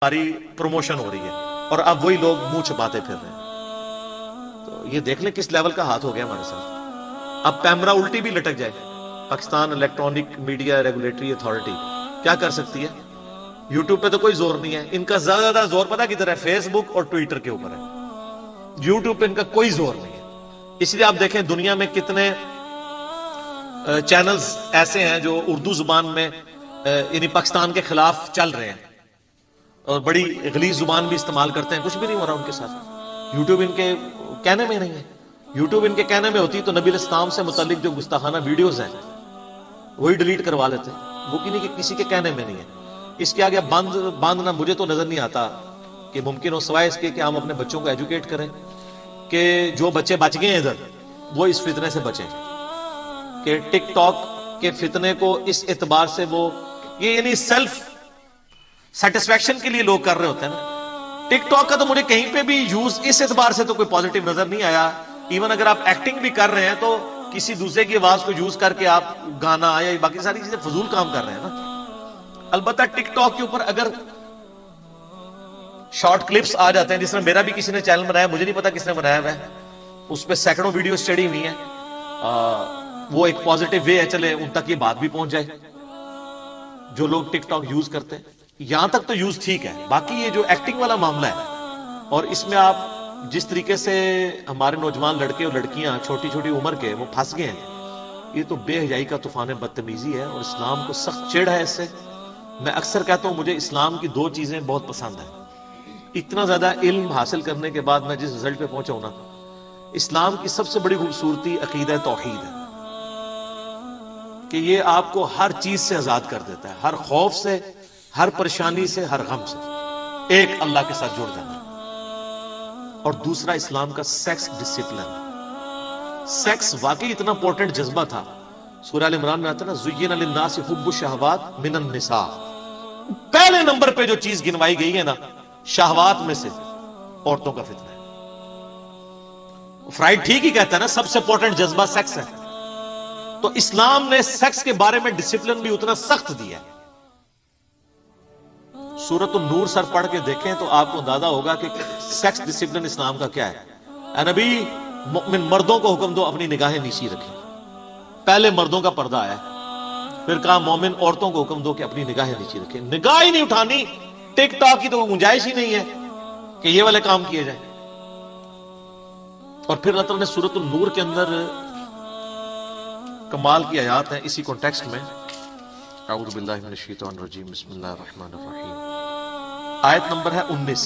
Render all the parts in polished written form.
हमारी प्रमोशन हो रही है और अब वही लोग मुंह छुपाते फिर रहे हैं। तो ये देख लें किस लेवल का हाथ हो गया हमारे साथ। अब कैमरा उल्टी भी लटक जाए, Pakistan electronic media regulatory authority क्या कर सकती है? यूट्यूब पे तो कोई जोर नहीं है, इनका ज्यादा जोर पता किधर है? फेसबुक और ट्विटर के ऊपर है। यूट्यूब पे इनका कोई जोर नहीं है। इसलिए आप देखें दुनिया में कितने चैनल्स ऐसे हैं जो उर्दू जुबान में यानी पाकिस्तान के खिलाफ चल रहे हैं और बड़ी गलीज जुबान भी इस्तेमाल करते हैं, कुछ भी नहीं हो रहा उनके साथ। यूट्यूब इनके कहने में नहीं है। यूट्यूब इनके कहने में होती तो नबी इस्लाम से मुतालिक जो गुस्ताखाना वीडियोस हैं वही डिलीट करवा लेते, वो कि नहीं कि किसी के कहने में नहीं है। इसके आगे बांधना मुझे तो नजर नहीं आता कि मुमकिन हो, सिवाय इसके कि हम अपने बच्चों को एजुकेट करें कि जो बच्चे बच गए हैं इधर वो इस फितने से बचें, कि टिकटॉक के फितने को इस एतबार से वो ये यानी सेल्फ सेटिस्फैक्शन के लिए लोग कर रहे होते हैं ना। टिकटॉक का तो मुझे कहीं पे भी यूज इस एतबार से तो कोई पॉजिटिव नजर नहीं आया। इवन अगर आप एक्टिंग भी कर रहे हैं तो किसी दूसरे की आवाज को यूज करके आप गाना या बाकी सारी चीजें फजूल काम कर रहे हैं ना। अलबत्ता टिकटॉक के ऊपर अगर शॉर्ट क्लिप्स आ जाते हैं, जिसमें मेरा भी किसी ने चैनल बनाया, मुझे नहीं पता किसने बनाया हुआ है, उस पर सैकड़ों वीडियोस चढ़ी हुई हैं, वो एक पॉजिटिव वे है, चले उन तक ये बात भी पहुंच जाए जो लोग टिकटॉक यूज करते हैं। यहां तक तो यूज ठीक है, बाकी ये जो एक्टिंग वाला मामला है और इसमें आप जिस तरीके से हमारे नौजवान लड़के और लड़कियां छोटी छोटी उम्र के वो फंस गए हैं, ये तो बेहयाई का तूफान बदतमीजी है और इस्लाम को सख्त चिढ़ है इससे। मैं अक्सर कहता हूं मुझे इस्लाम की दो चीजें बहुत पसंद है। इतना ज्यादा इल्म हासिल करने के बाद मैं जिस रिजल्ट पे पहुंचा हूं ना, इस्लाम की सबसे बड़ी खूबसूरती अकीदा तौहीद है कि ये आपको हर चीज से आजाद कर देता है, हर खौफ से, हर परेशानी से, हर गम से एक अल्लाह के साथ जुड़ जाना। और दूसरा इस्लाम का सेक्स डिसिप्लिन। सेक्स वाकई इतना इंपॉर्टेंट जज्बा था। सूरह अल इमरान में आता है ना, ज़ुय्यिना लिन्नासि हुब्बु शहवात मिनन निसा। पहले नंबर पे जो चीज गिनवाई गई है ना शहवात में से, औरतों का फितना है। फ्राइड ठीक ही कहता है ना, सबसे इंपॉर्टेंट जज्बा सेक्स है। तो इस्लाम ने सेक्स के बारे में डिसिप्लिन भी उतना सख्त दिया है। सूरत नूर सर पढ़ के देखें तो आपको अंदाजा होगा कि सेक्स डिसिप्लिन इस्लाम का क्या है। ऐ नबी, मुमिन मर्दों को हुक्म दो अपनी निगाहें नीची रखें। पहले मर्दों का पर्दा आया, फिर कहा मोमिन औरतों को हुक्म दो कि अपनी निगाहें नीची रखें। निगाह ही नहीं उठानी, टिकटॉक की तो गुंजाइश ही नहीं है कि ये वाले काम किए जाए। और फिर अल्लाह ताला ने सूरत नूर के अंदर कमाल की आयात है इसी कॉन्टेक्स्ट में। अऊज़ु बिल्लाहि मिनश शैतानिर रजीम, बिस्मिल्लाहिर रहमानिर रहीम। आयत नंबर है 19।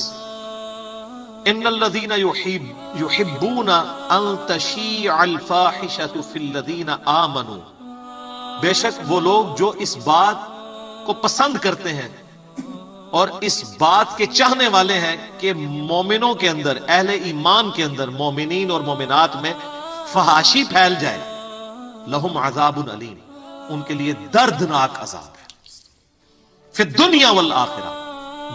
इन्नल्लज़ीना युहिब्बूना अन तशीअल फाहिशतु फिल्लज़ीना आमनू। बेशक वो लोग जो इस बात को पसंद करते हैं और इस बात के चाहने वाले हैं कि मोमिनों के अंदर, अहले ईमान के अंदर, मोमिनीन और मोमिनात में फहाशी फैल जाए, लहुम अज़ाबुन अलीम, उनके लिए दर्दनाक अज़ाब है। फिर दुनिया वल आखिरा,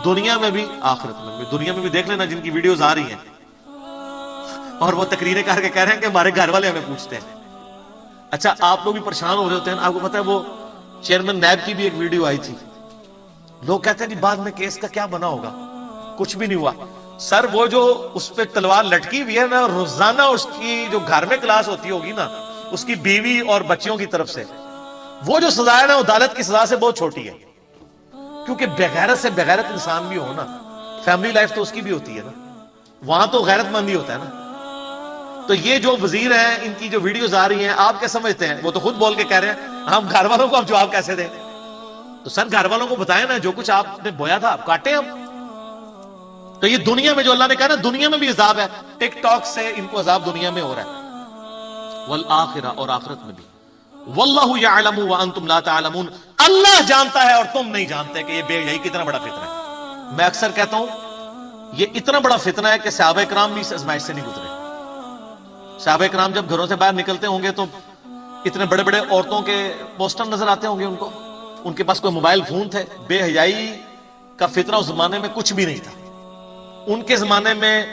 दुनिया में भी आखिरत में भी। दुनिया में भी देख लेना जिनकी वीडियोस आ रही हैं और वो तकरीरें करके कह रहे हैं कि हमारे घर वाले हमें पूछते हैं। अच्छा, आप लोग भी परेशान हो रहे होते हैं। आपको पता है वो चेयरमैन नैब की भी एक वीडियो आई थी, लोग कहते हैं कि बाद में केस का क्या बना होगा, कुछ भी नहीं हुआ। सर वो जो उस पर तलवार लटकी हुई है ना, रोजाना उसकी जो घर में क्लास होती होगी ना, उसकी बीवी और बच्चियों की तरफ से, वो जो सजा है ना अदालत की सजा से बहुत छोटी है। क्योंकि बेगैरत से बेगैरत इंसान भी हो ना, फैमिली लाइफ तो उसकी भी होती है ना, वहां तो गैरतमंदी होता है ना। तो ये जो वजीर हैं, इनकी जो वीडियोस आ रही हैं, आप क्या समझते हैं? वो तो खुद बोल के कह रहे हैं हम घर वालों को अब जवाब कैसे दें। तो सर घर वालों को बताएं ना, जो कुछ आपने बोया था आप काटे हम। तो ये दुनिया में जो अल्लाह ने कहा ना, दुनिया में भी अजाब है। टिकटॉक से इनको अजाब दुनिया में हो रहा है, वल आखिरा, और आखिरत में भी। वल्लाहु यअलमु व अंतुम ला तअलमून। अल्लाह जानता है और तुम नहीं जानते कि ये बेहयाई कितना बड़ा फितना है। मैं अक्सर कहता हूं ये इतना बड़ा फितना है कि सहाबा इकराम भी इस आजमाइश से नहीं गुजरे। सहाबा इकराम जब घरों से बाहर निकलते होंगे तो इतने बड़े बड़े औरतों के पोस्टर नजर आते होंगे उनको, उनके पास कोई मोबाइल फोन थे। बेहयाई का फितना उस जमाने में कुछ भी नहीं था। उनके जमाने में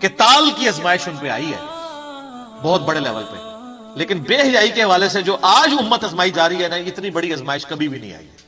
किताल की आजमाइश उन पे आई है बहुत बड़े लेवल पे, लेकिन बेहयाई के हवाले से जो आज उम्मत आजमाई जा रही है ना, इतनी बड़ी आजमाइश कभी भी नहीं आई है।